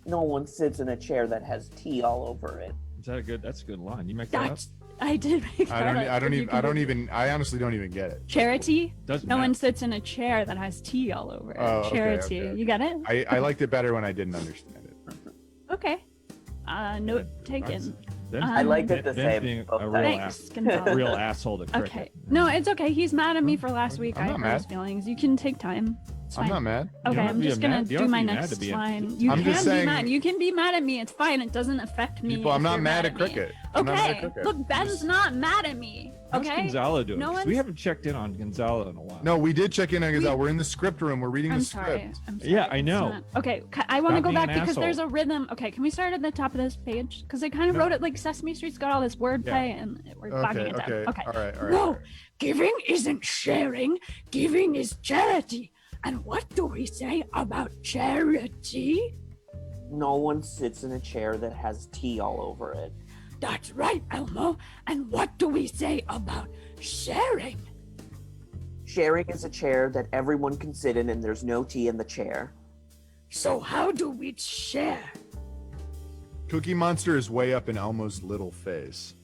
No one sits in a chair that has tea all over it. Is that a good? That's a good line. You make that up. That's I did make that up, but you can do- I honestly don't even get it. Charity? Doesn't No matter. one sits in a chair that has tea all over it. Oh, okay, Charity. okay. You got it? I liked it better when I didn't understand it. Okay. Note taken. Ben's I liked being- it the Ben's same being both a real times. Thanks, ass, Gonzalo. real asshole to Cricket. Okay. No, it's okay. He's mad at me for last week. I'm I not hurt his mad. feelings. You can take time. It's I'm fine. not mad. You Okay, don't have I'm to just be gonna mad. You do don't my have to be mad next to be line. You I'm can just be saying- mad. You can be mad at me. It's fine. It doesn't affect me. People, if I'm not you're mad at me. Cricket. I'm not mad at Okay, Cricket. look, I'm Ben's just- not mad at me. How's Okay. Gonzalo doing? No 'Cause one's- we haven't checked in on Gonzalo in a while. No, we did check in on Gonzalo. We're in the script room. We're reading I'm the sorry. script. I'm sorry. Yeah, I It's know. not- Okay, I want to Stop go being back an because there's asshole. a rhythm. Okay, can we start at the top of this page? Because I kind of No. wrote it like Sesame Street's got all this wordplay and we're bogging it down. Okay. Okay. All right. No, giving isn't sharing. Giving is charity. And what do we say about charity? No one sits in a chair that has tea all over it. That's right, Elmo. And what do we say about sharing? Sharing is a chair that everyone can sit in and there's no tea in the chair. So how do we share? Cookie Monster is way up in Elmo's little face.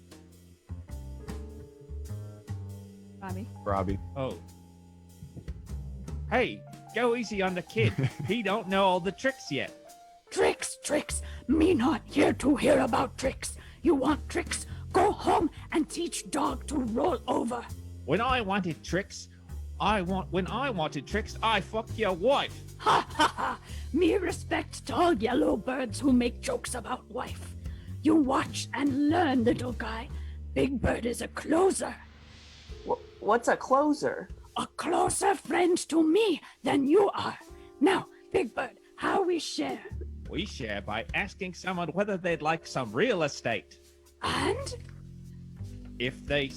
Bobby. Robbie. Oh. Hey, go easy on the kid. He don't know all the tricks yet. Tricks. Me not here to hear about tricks. You want tricks? Go home and teach dog to roll over. When I wanted tricks, I fuck your wife. Ha ha ha! Me respect tall yellow birds who make jokes about wife. You watch and learn, little guy. Big Bird is a closer. What's a closer? A closer friend to me than you are. Now, Big Bird, how we share? We share by asking someone whether they'd like some real estate. And? If they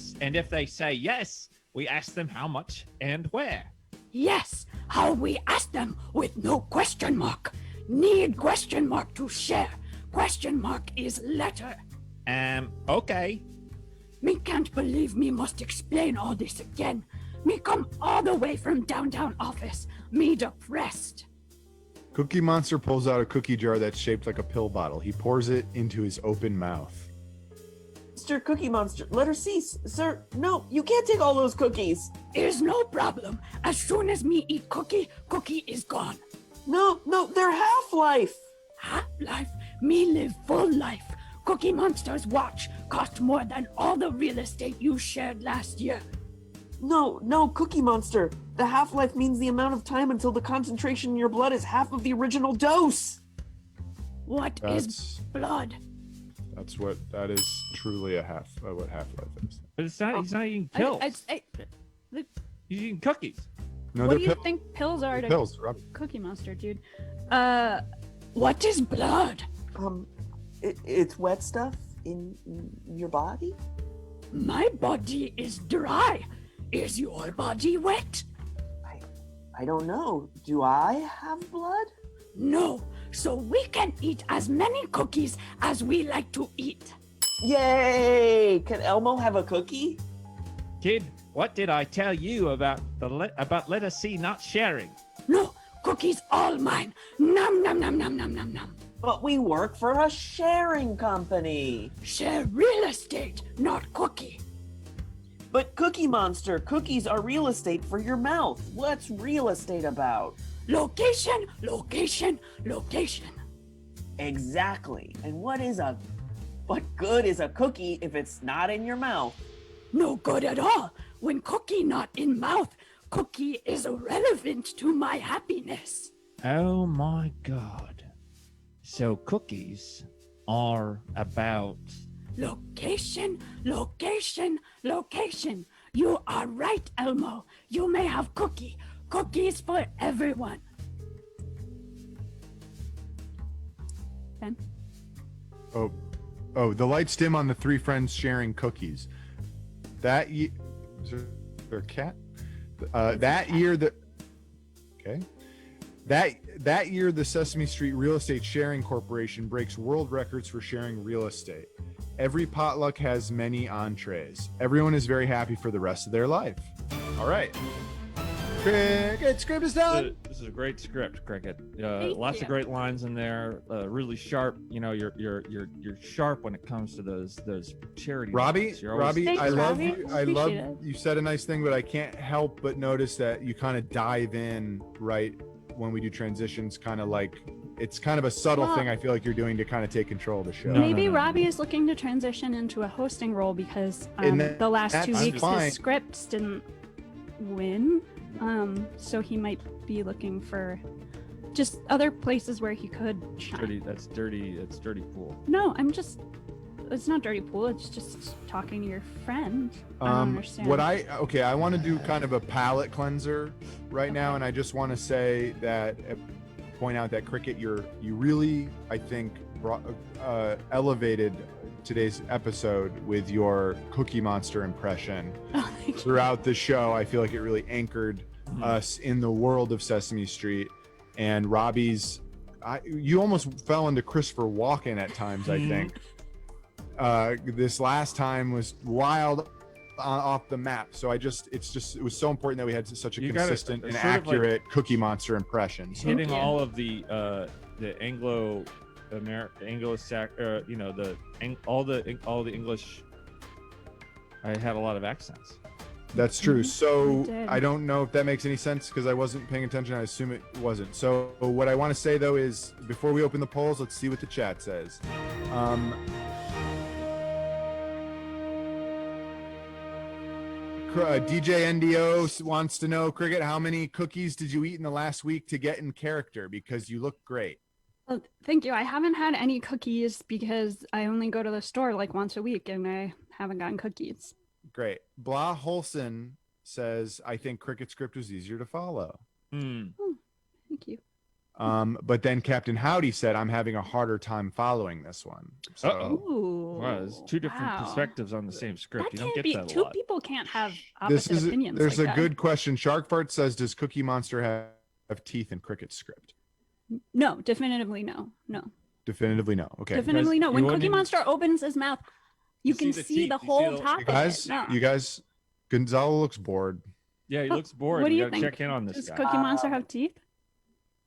say yes, we ask them how much and where. Yes, how we ask them with no question mark. Need question mark to share. Question mark is letter. Okay. Me can't believe me must explain all this again. Me come all the way from downtown office. Me depressed. Cookie Monster pulls out a cookie jar that's shaped like a pill bottle. He pours it into his open mouth. Mr. Cookie Monster, let her cease. Sir, no, you can't take all those cookies. Is no problem. As soon as me eat cookie, cookie is gone. No, they're Half-Life. Half-life, me live full life. Cookie Monster's watch cost more than all the real estate you shared last year. No, Cookie Monster. The half-life means the amount of time until the concentration in your blood is half of the original dose. What is blood? That is truly what Half-Life is. But it's not. He's not eating pills. He's eating cookies. No, What they're do you pill- think pills are to pills, Robbie. Cookie Monster, dude? What is blood? It's wet stuff in your body? My body is dry. Is your body wet? I don't know. Do I have blood? No, so we can eat as many cookies as we like to eat. Yay! Can Elmo have a cookie? Kid, what did I tell you about about letter C not sharing? No, cookies all mine. Nom nom nom nom nom nom nom. But we work for a sharing company. Share real estate, not cookie. But Cookie Monster, cookies are real estate for your mouth. What's real estate about? Location, location, location. Exactly. And what good is a cookie if it's not in your mouth? No good at all. When cookie not in mouth, cookie is irrelevant to my happiness. Oh my God. So cookies are about Location, location, location. You are right, Elmo. You may have cookie. Cookies for everyone. Ben? Oh, the lights dim on the three friends sharing cookies. Is there a cat? That year, the Sesame Street Real Estate Sharing Corporation breaks world records for sharing real estate. Every potluck has many entrees. Everyone is very happy for the rest of their life. All right. Cricket, script is done. This is a great script, Cricket. Thank Lots you. of great lines in there. Really sharp. You know, you're sharp when it comes to those charity. Robbie, lines. You're always- I Thanks, love Robbie. you. I Appreciate love it. you said a nice thing, but I can't help but notice that you kind of dive in right when we do transitions, kind of like it's kind of a subtle Well- thing I feel like you're doing to kind of take control of the show. No, Maybe no. Robbie is looking to transition into a hosting role because And the last 2 that's weeks fine. his scripts didn't win. So he might be looking for just other places where he could shine. Dirty. That's dirty. That's dirty pool. No, it's not dirty pool. It's just talking to your friend. I don't understand. I want to do kind of a palate cleanser right now, and I just want to say that, point out that Cricket, you really, I think, elevated today's episode with your Cookie Monster impression throughout the show. I feel like it really anchored us in the world of Sesame Street, and Robbie's. You almost fell into Christopher Walken at times, I think. This last time was wild off the map. So it was so important that we had such a consistent and accurate Cookie Monster impression. So. Hitting all of the Anglo Sac, all the English. I had a lot of accents. That's true. So I don't know if that makes any sense because I wasn't paying attention. I assume it wasn't. So what I want to say though is before we open the polls, let's see what the chat says. DJ NDO wants to know, Cricket, how many cookies did you eat in the last week to get in character? Because you look great. Oh, thank you. I haven't had any cookies because I only go to the store like once a week and I haven't gotten cookies. Great. Blah Holson says, I think Cricket script was easier to follow. Oh, thank you. But then Captain Howdy said, I'm having a harder time following this one. So, Ooh. Wow, there's two different perspectives on the same script. That You don't can't get be. that a Two lot. people can't have opposite opinions. There's like a that. good question. Sharkfart says, does Cookie Monster have teeth in Cricket's script? No, definitively no. No. Definitively no. Okay. Definitively no. You When wouldn't Cookie even- Monster opens his mouth, you can see the see teeth. the You see whole the- top You guys, of it. No. you guys, Gonzalo looks bored. Yeah, he looks bored. What do You you gotta think? check in on this Does guy. Cookie Monster have teeth?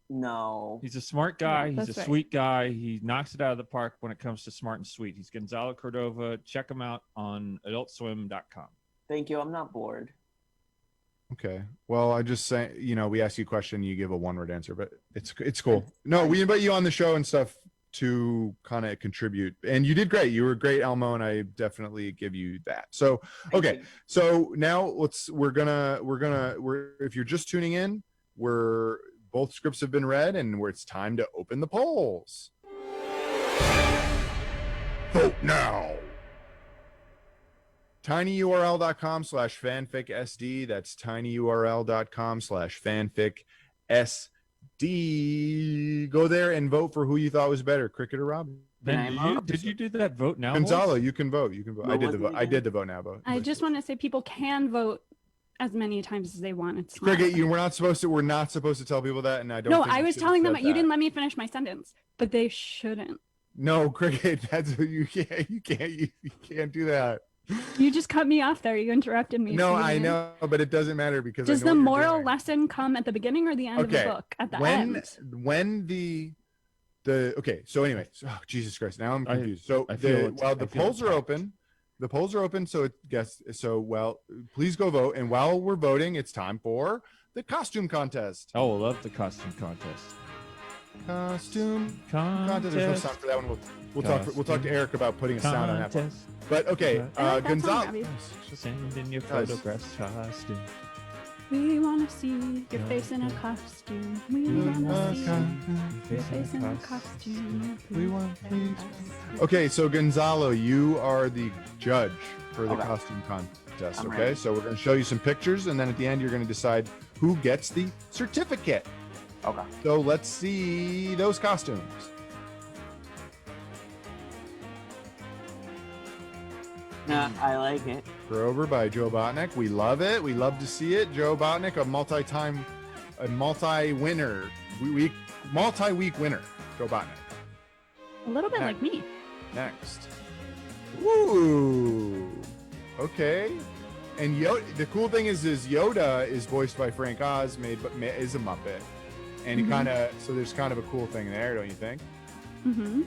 No. He's a smart guy. Yeah, He's that's a right. sweet guy. He knocks it out of the park when it comes to smart and sweet. He's Gonzalo Cordova. Check him out on adultswim.com. Thank you. I'm not bored. Okay. Well, I just say, we ask you a question, you give a one-word answer, but it's cool. No, we invite you on the show and stuff to kind of contribute, and you did great. You were great, Elmo, and I definitely give you that. So, Thank okay. you. So now we're if you're just tuning in, both scripts have been read, and it's time to open the polls. Vote now. tinyurl.com/fanficsd. That's tinyurl.com/fanficsd. Go there and vote for who you thought was better, Cricket or Rob. Ben, did you do that vote now? Gonzalo, voice? you can vote. What I did was the it vote. I again? did the vote now vote. I just want to say people can vote as many times as they want. It's not- Cricket, we're not supposed to tell people that, and I don't. No, think I we was should have telling them said you that. didn't let me finish my sentence, but they shouldn't. No, Cricket, that's you can't do that. You just cut me off there. You interrupted me. No, Steven. I know, but it doesn't matter because Does I know the what you're moral doing. lesson come at the beginning or the end of the book? At the end. When the okay, so anyway, Jesus Christ, now I'm confused. The polls are open. The polls are open, so please go vote. And while we're voting, it's time for the costume contest. Oh, I love the costume contest. Costume contest. There's no sound for that one. We'll talk to Eric about putting a sound on that one. But okay, I like that song, Gonzalo. Robbie. Send in your photographs costume. We want to see your face in a costume. We want to see your face in a costume. Okay, so Gonzalo, you are the judge for the Okay. costume contest. I'm Okay, ready. so we're going to show you some pictures, and then at the end, you're going to decide who gets the certificate. Okay. So let's see those costumes. Nah, I like it. Grover by Joe Botnick. We love it. We love to see it. Joe Botnick, a multi-winner, multi-week winner. Joe Botnick. A little bit like me. Next. Woo. Okay. And the cool thing is Yoda is voiced by Frank Oz, is a Muppet, and he so there's kind of a cool thing there, don't you think? Mm-hmm.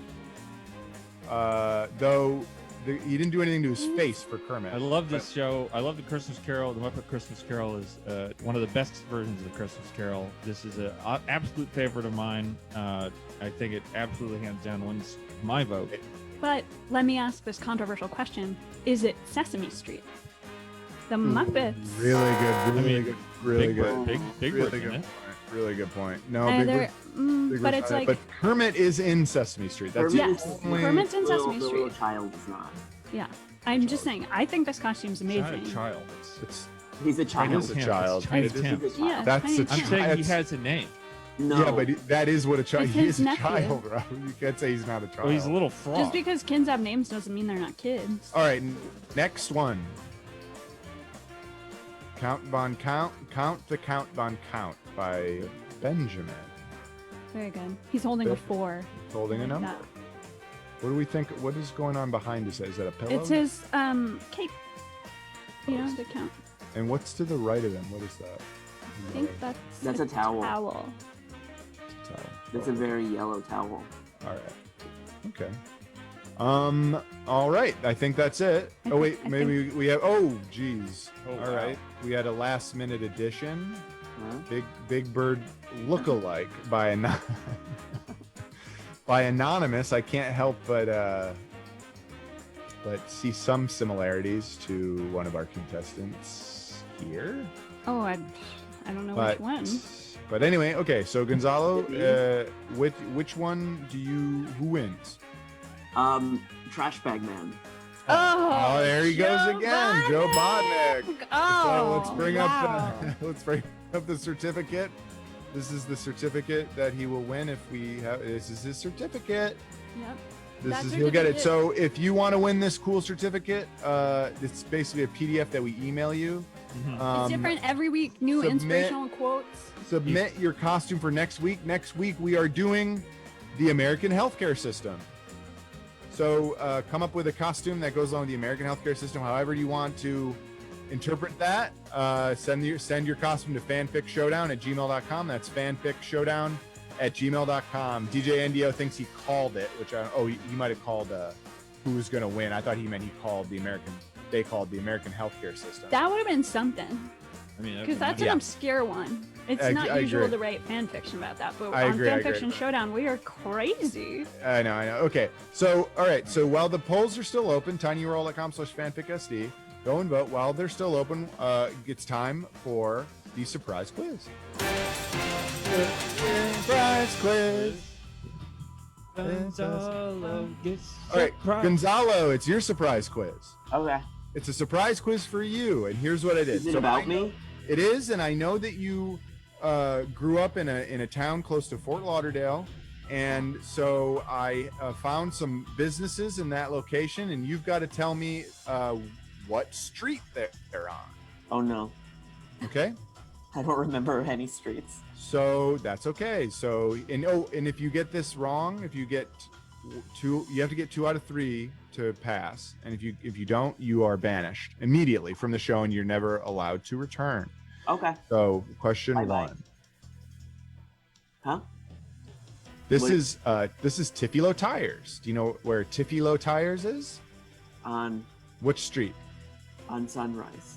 Though he didn't do anything to his face for Kermit. I love this show. I love the Christmas Carol. The Muppet Christmas Carol is one of the best versions of the Christmas Carol. This is an absolute favorite of mine. I think it absolutely hands down wins my vote. But let me ask this controversial question. Is it Sesame Street? The Muppets. Really good. Really mean, good. Really Big good. Bird, big really Bird, good isn't point. it? Really good point. No, Either, Big but Bird's it's not it, like but Kermit is in Sesame Street. That's Kermit Yes, is- only- Kermit's in Sesame The little Street. child is not. Yeah, I'm just saying. I think this costume's It's not amazing. a child. It's He's a It child. is a child. Tiny It is- Tim. He's a Yeah, child. That's Tiny a Tim. I'm saying he It's- has a name. No. Yeah, but that is what a child. It's He his is a nephew. child, Rob. You can't say he's not a child. Oh, he's a little frog. Just because kids have names doesn't mean they're not kids. All right, next one. Count Von Count, Count the Count Von Count by Benjamin. Very good. He's holding a 4. Holding a Like number. that. What do we think? What is going on behind his head? Is that a pillow? It's his cape. You know, the count. And what's to the right of him? What is that? I think that's a towel. Towel. Towel. It's a very yellow towel. All right. Okay. All right. I think that's it. I Oh think- wait, I maybe we have. Oh, geez. Oh, All wow. right. We had a last minute addition. Huh? Big Bird look-alike by by anonymous. I can't help but see some similarities to one of our contestants here. Oh, I don't know But which one. but anyway, okay. So Gonzalo, which one do you? Who wins? Trash bag man. Oh, there he goes again, Joe Bodnick. Oh, So let's bring wow. up let's bring up the certificate. This is the certificate that he will win if we have. This is his certificate. Yep. This That is he'll get it. certificate- So if you want to win this cool certificate, it's basically a PDF that we email you. It's different every week. New submit- inspirational quotes. Submit your costume for next week. Next week we are doing the American healthcare system. So come up with a costume that goes along with the American healthcare system, however you want to interpret that. Send your costume to fanficshowdown@gmail.com. That's fanficshowdown@gmail.com. DJ NDO thinks he called it, which he might have called who was going to win. I thought he meant they called the American healthcare system. That would have been something. I mean, Because that's an Yeah. obscure one. It's I not usual agree. to write fan fiction about that, but I on agree, I Fan agree. Fiction Showdown, we are crazy. I know. Okay. So, all right. So while the polls are still open, tinyurl.com/fanficsd, go and vote. While they're still open, it's time for the surprise quiz. Surprise quiz. Gonzalo gets All right, surprised. Gonzalo, it's your surprise quiz. Okay. It's a surprise quiz for you, and here's what it is. Is it So about I know- me? It is, and I know that you grew up in a town close to Fort Lauderdale, and so I found some businesses in that location, and you've got to tell me what street they're on. Oh no. Okay, I don't remember any streets. so that's okay. So and if you get this wrong, if you get two, you have to get 2 out of 3 to pass, and if you don't, you are banished immediately from the show, and you're never allowed to return. Okay. So question Bye-bye. 1. Huh? This Wait. is Tiffy-Lo Tires. Do you know where Tiffy-Lo Tires is? On Which street? Sunrise.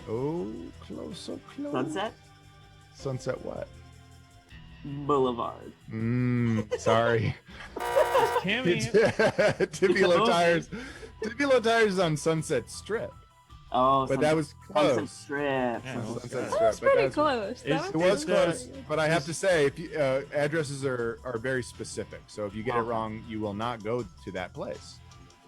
Oh, close, so close. Sunset Sunset what? Boulevard. Sorry. Tammy, Tiffy-Lo Tires. Tiffy-Lo Tires is on Sunset Strip. Oh, But that was Sunset close. Strip. Yeah, Sunset Sunset Strip. Strip. That's but pretty that's- close. That It It was Is, close, but I have to say, if you, addresses are very specific. So if you get it Okay. wrong, you will not go to that place.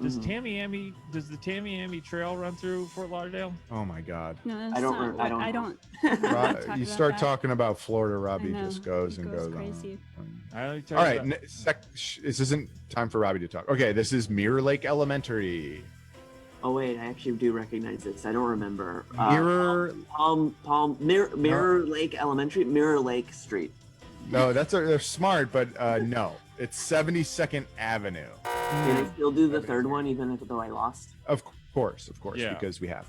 does Mhm. does the Tamiami Trail run through Fort Lauderdale? Oh my God. No, that's I don't not re- what- I don't I know. don't. Rob, talk you about start that. talking about Florida, Robbie I know. just goes He and goes goes crazy. on. I only All right, this isn't time for Robbie to talk. Okay, this is Mirror Lake Elementary. Oh wait, I actually do recognize this. I don't remember. Mirror? Mirror Lake Elementary, Mirror Lake Street. No, they're smart, but no, it's 72nd Avenue. Can I still do the third one even though I lost? Of course, Yeah. because we have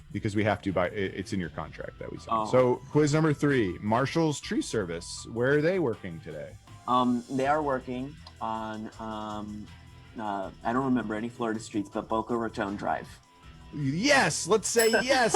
to by it's in your contract that we signed. Oh. So quiz number 3, Marshall's Tree Service. Where are they working today? They are working on I don't remember any Florida streets, but Boca Raton Drive. Yes, let's say yes.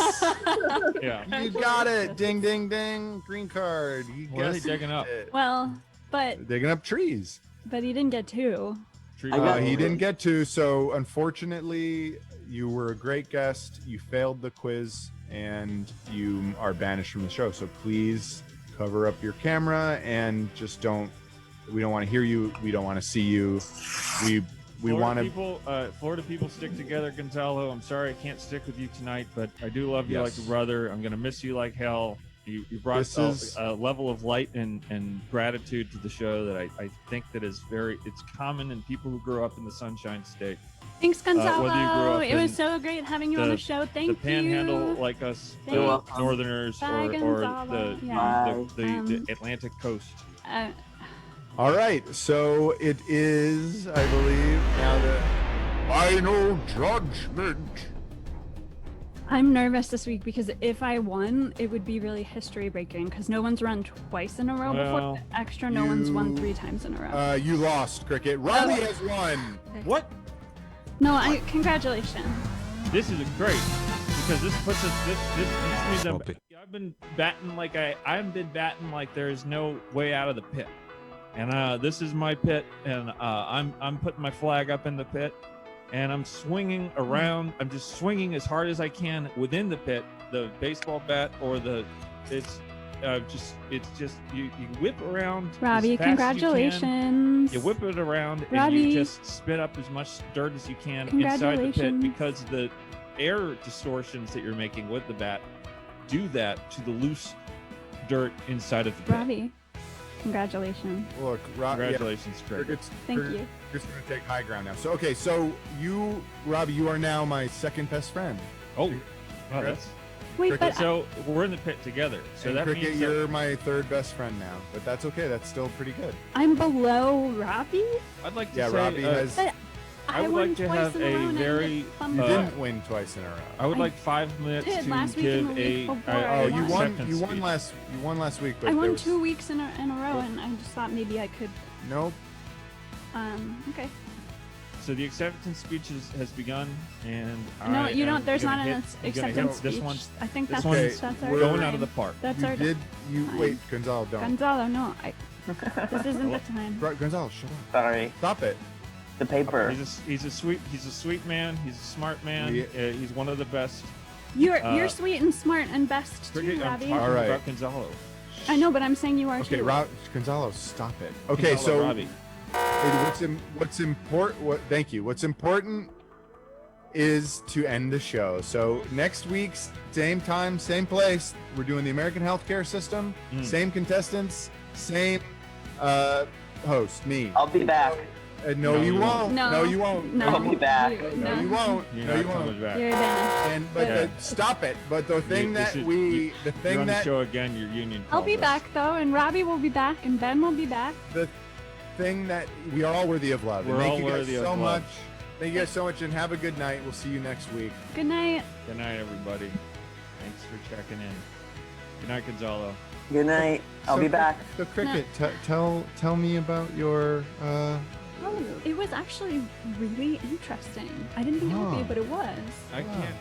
Yeah. You got it. Ding, ding, ding. Green card. You What are they guessed digging up? it. Well, but Digging up trees. he didn't get 2. Tree- I got- He didn't get to, so unfortunately, you were a great guest. You failed the quiz, and you are banished from the show. So please cover up your camera and just don't. We don't want to hear you. We don't want to see you. We want to. Florida people stick together, Gonzalo. I'm sorry I can't stick with you tonight, but I do love you like a brother. I'm gonna miss you like hell. You brought a level of light and gratitude to the show that I think that is it's common in people who grew up in the Sunshine State. Thanks, Gonzalo. Whether you grew up it was so great having you on the show. Thank you. The Panhandle, like us, Northerners, Bye, or Gonzalo. the Atlantic coast. All right, so it is, I believe, now the final judgment. I'm nervous this week because if I won, it would be really history breaking because no one's run twice in a row before. Extra, no one's won 3 times in a row. You lost, Cricket. Robbie has won. What? No, congratulations. This is great because this puts us. This means I've been batting like I haven't been batting like there is no way out of the pit, and this is my pit, and I'm putting my flag up in the pit, and I'm swinging around. I'm just swinging as hard as I can within the pit, the baseball bat or it's just you whip around. Robbie, as fast congratulations. You whip it around Robbie. and you just spit up as much dirt as you can inside the pit because the air distortions that you're making with the bat do that to the loose dirt inside of the pit. Robbie, congratulations. Look, Congratulations, Craig. Thank you. Just going to take high ground now. So, okay, so Robbie, you are now my second best friend. Oh, wow, that's... Wait, Cricket, but So we're in the pit together. So and that Cricket, means you're my third best friend now, but that's okay. That's still pretty good. I'm below Robbie? I'd like to Yeah, say Robbie has. But I would won like to twice have in a row a and I very. You fumbled. didn't win twice in a row. I would I like 5 minutes did to last week and give the week a. before. Oh, you won. acceptance You won speech. last. You won last week, but I there won was- 2 weeks in a row, and I just thought maybe I could. Nope. Okay. So the acceptance speech has begun, and No, you don't. There's not an I'm gonna hit acceptance this speech. one. I think This that's one's that's our going time. out of the park. That's You our did. You Fine. wait, Gonzalo, don't. Gonzalo, no, this isn't the time. Gonzalo, shut up. Sorry, Stop it. the paper. He's a sweet man. He's a smart man. Yeah. He's one of the best. You're sweet and smart and best too, I'm Robbie. talking All right. about Gonzalo. I know, but I'm saying you are Okay, too. Gonzalo, stop it. Okay, Gonzalo so Robbie. what's important? Thank you. What's important is to end the show. So next week's same time, same place, we're doing the American healthcare system. Same contestants, same host, me. I'll be back. No, you won't. No. No, you won't. No, I'll be back. No, you won't. You're No, not you coming won't. back. You're banished. But stop it. But the thing This that is- we, the You're thing on the that show again. Your union. I'll called be us. back though, and Robbie will be back, and Ben will be back. the thing that we are all worthy of love. And We're thank all you guys worthy of so love. much. Thank you guys so much, and have a good night. We'll see you next week. Good night. Good night, everybody. Thanks for checking in. Good night, Gonzalo. Good night. I'll So, be back. So, Cricket, tell me about your. Oh, it was actually really interesting. I didn't think it would be, Oh. but it was. I can't.